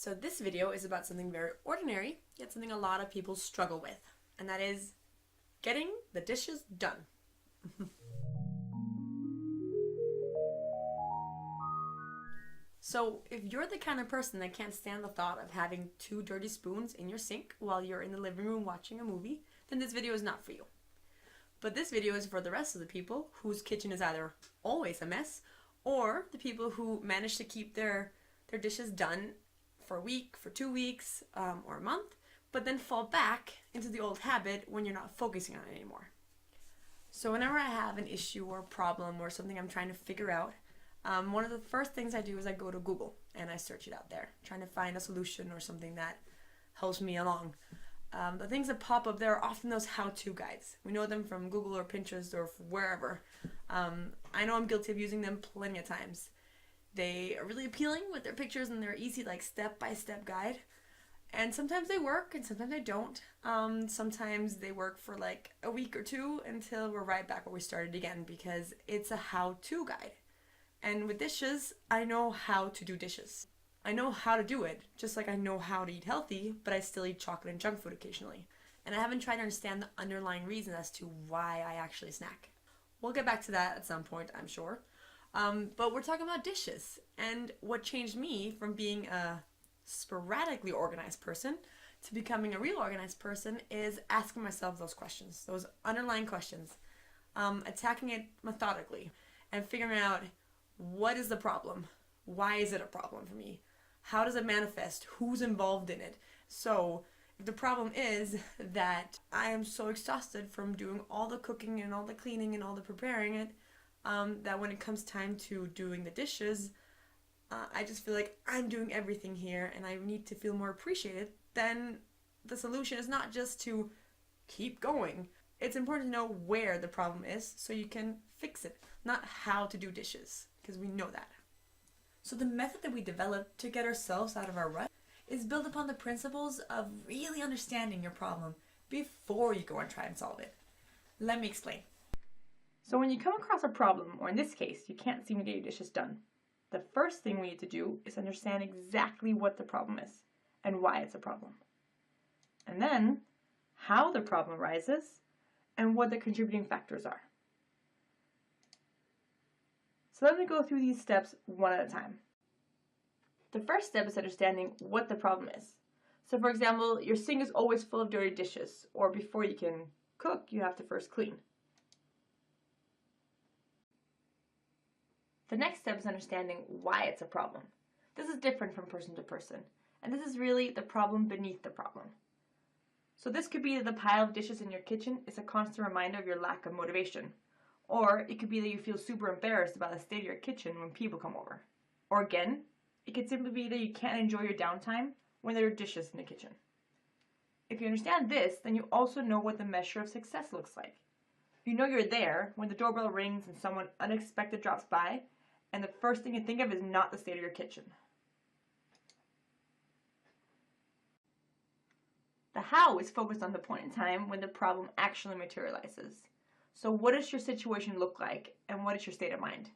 So this video is about something very ordinary, yet something a lot of people struggle with, and that is getting the dishes done. So if you're the kind of person that can't stand the thought of having two dirty spoons in your sink while you're in the living room watching a movie, then this video is not for you. But this video is for the rest of the people whose kitchen is either always a mess, or the people who manage to keep their dishes done for a week, for 2 weeks, or a month, but then fall back into the old habit when you're not focusing on it anymore. So whenever I have an issue or a problem or something I'm trying to figure out, one of the first things I do is I go to Google and I search it out there, trying to find a solution or something that helps me along. The things that pop up there are often those how-to guides. We know them from Google or Pinterest or wherever. I know I'm guilty of using them plenty of times. They are really appealing with their pictures and they're easy, like step-by-step guide. And sometimes they work and sometimes they don't. Sometimes they work for like a week or two until we're right back where we started again because it's a how-to guide. And with dishes, I know how to do dishes. I know how to do it, just like I know how to eat healthy, but I still eat chocolate and junk food occasionally. And I haven't tried to understand the underlying reason as to why I actually snack. We'll get back to that at some point, I'm sure. But we're talking about dishes, and what changed me from being a sporadically organized person to becoming a real organized person is asking myself those questions, those underlying questions, attacking it methodically, and figuring out what is the problem, why is it a problem for me, how does it manifest, who's involved in it. So if the problem is that I am so exhausted from doing all the cooking and all the cleaning and all the preparing it, that when it comes time to doing the dishes, I just feel like I'm doing everything here and I need to feel more appreciated, then the solution is not just to keep going. It's important to know where the problem is so you can fix it, not how to do dishes, because we know that. So the method that we developed to get ourselves out of our rut is built upon the principles of really understanding your problem before you go and try and solve it. Let me explain. So when you come across a problem, or in this case, you can't seem to get your dishes done, the first thing we need to do is understand exactly what the problem is and why it's a problem. And then how the problem arises and what the contributing factors are. So let me go through these steps one at a time. The first step is understanding what the problem is. So for example, your sink is always full of dirty dishes, or before you can cook, you have to first clean. The next step is understanding why it's a problem. This is different from person to person, and this is really the problem beneath the problem. So this could be that the pile of dishes in your kitchen is a constant reminder of your lack of motivation. Or it could be that you feel super embarrassed about the state of your kitchen when people come over. Or again, it could simply be that you can't enjoy your downtime when there are dishes in the kitchen. If you understand this, then you also know what the measure of success looks like. You know you're there when the doorbell rings and someone unexpected drops by, and the first thing you think of is not the state of your kitchen. The how is focused on the point in time when the problem actually materializes. So what does your situation look like, and what is your state of mind?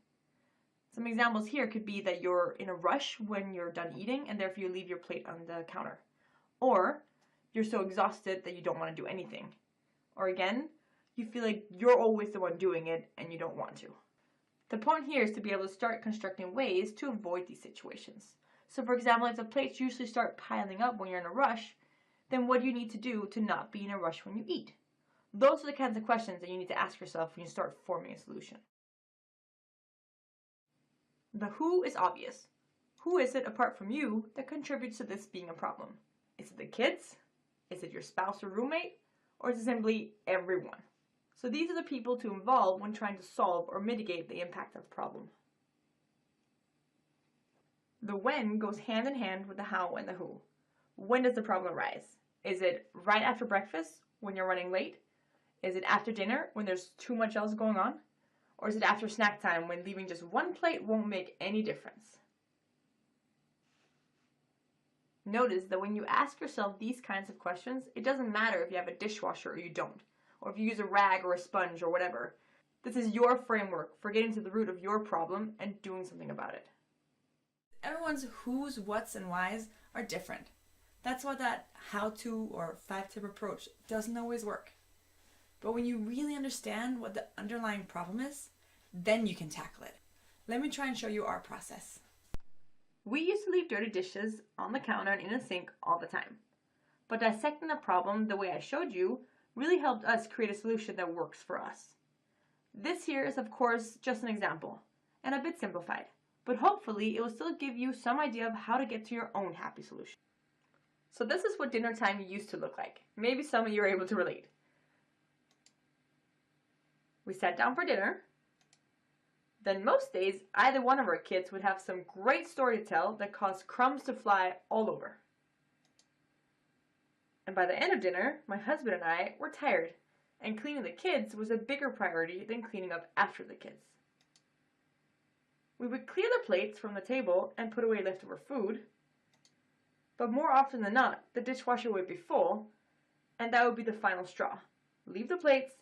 Some examples here could be that you're in a rush when you're done eating and therefore you leave your plate on the counter. Or you're so exhausted that you don't want to do anything. Or again, you feel like you're always the one doing it and you don't want to. The point here is to be able to start constructing ways to avoid these situations. So for example, if the plates usually start piling up when you're in a rush, then what do you need to do to not be in a rush when you eat? Those are the kinds of questions that you need to ask yourself when you start forming a solution. The who is obvious. Who is it apart from you that contributes to this being a problem? Is it the kids? Is it your spouse or roommate? Or is it simply everyone? So these are the people to involve when trying to solve or mitigate the impact of the problem. The when goes hand in hand with the how and the who. When does the problem arise? Is it right after breakfast when you're running late? Is it after dinner when there's too much else going on? Or is it after snack time when leaving just one plate won't make any difference? Notice that when you ask yourself these kinds of questions, it doesn't matter if you have a dishwasher or you don't, or if you use a rag or a sponge or whatever. This is your framework for getting to the root of your problem and doing something about it. everyone's who's, what's, and why's are different. That's why that how-to or 5-tip approach doesn't always work. But when you really understand what the underlying problem is, then you can tackle it. Let me try and show you our process. We used to leave dirty dishes on the counter and in a sink all the time. But dissecting the problem the way I showed you really helped us create a solution that works for us. This here is of course just an example, and a bit simplified, but hopefully it will still give you some idea of how to get to your own happy solution. So this is what dinner time used to look like. Maybe some of you are able to relate. We sat down for dinner. Then most days, either one of our kids would have some great story to tell that caused crumbs to fly all over. And by the end of dinner, my husband and I were tired, and cleaning the kids was a bigger priority than cleaning up after the kids. We would clear the plates from the table and put away leftover food, but more often than not, the dishwasher would be full, and that would be the final straw. Leave the plates,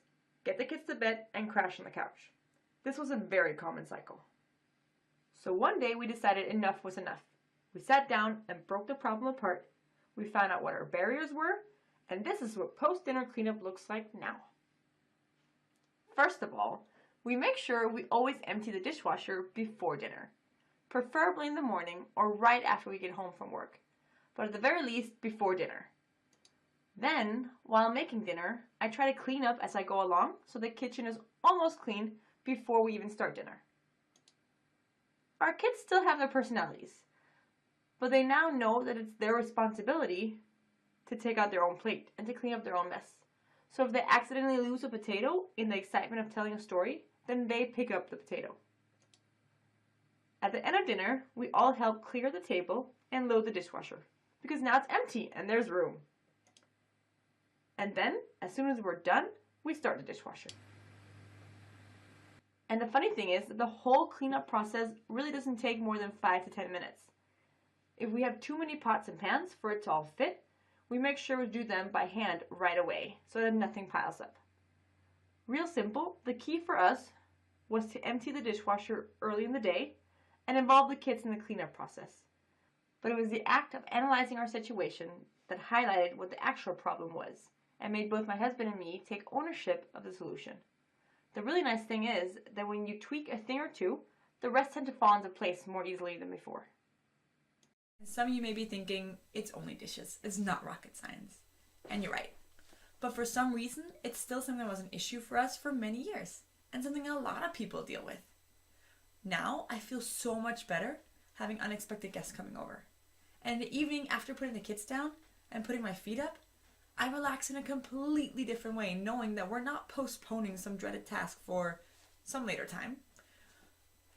get the kids to bed, and crash on the couch. This was a very common cycle. So one day we decided enough was enough. We sat down and broke the problem apart. We found out what our barriers were, and this is what post-dinner cleanup looks like now. First of all, we make sure we always empty the dishwasher before dinner, preferably in the morning or right after we get home from work, but at the very least before dinner. Then, while making dinner, I try to clean up as I go along so the kitchen is almost clean before we even start dinner. Our kids still have their personalities, but they now know that it's their responsibility to take out their own plate and to clean up their own mess. So if they accidentally lose a potato in the excitement of telling a story, then they pick up the potato. At the end of dinner, we all help clear the table and load the dishwasher, because now it's empty and there's room. And then, as soon as we're done, we start the dishwasher. And the funny thing is that the whole cleanup process really doesn't take more than 5 to 10 minutes. If we have too many pots and pans for it to all fit, we make sure we do them by hand right away so that nothing piles up. Real simple, the key for us was to empty the dishwasher early in the day and involve the kids in the cleanup process. But it was the act of analyzing our situation that highlighted what the actual problem was and made both my husband and me take ownership of the solution. The really nice thing is that when you tweak a thing or two, the rest tend to fall into place more easily than before. Some of you may be thinking, it's only dishes, it's not rocket science. And you're right. But for some reason, it's still something that was an issue for us for many years, and something a lot of people deal with. Now, I feel so much better having unexpected guests coming over. And in the evening, after putting the kids down and putting my feet up, I relax in a completely different way, knowing that we're not postponing some dreaded task for some later time.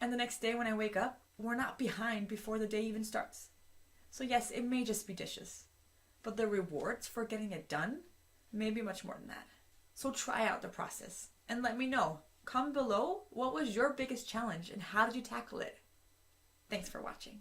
And the next day when I wake up, we're not behind before the day even starts. So yes, it may just be dishes, but the rewards for getting it done may be much more than that. So try out the process and let me know. Comment below, what was your biggest challenge and how did you tackle it? Thanks for watching.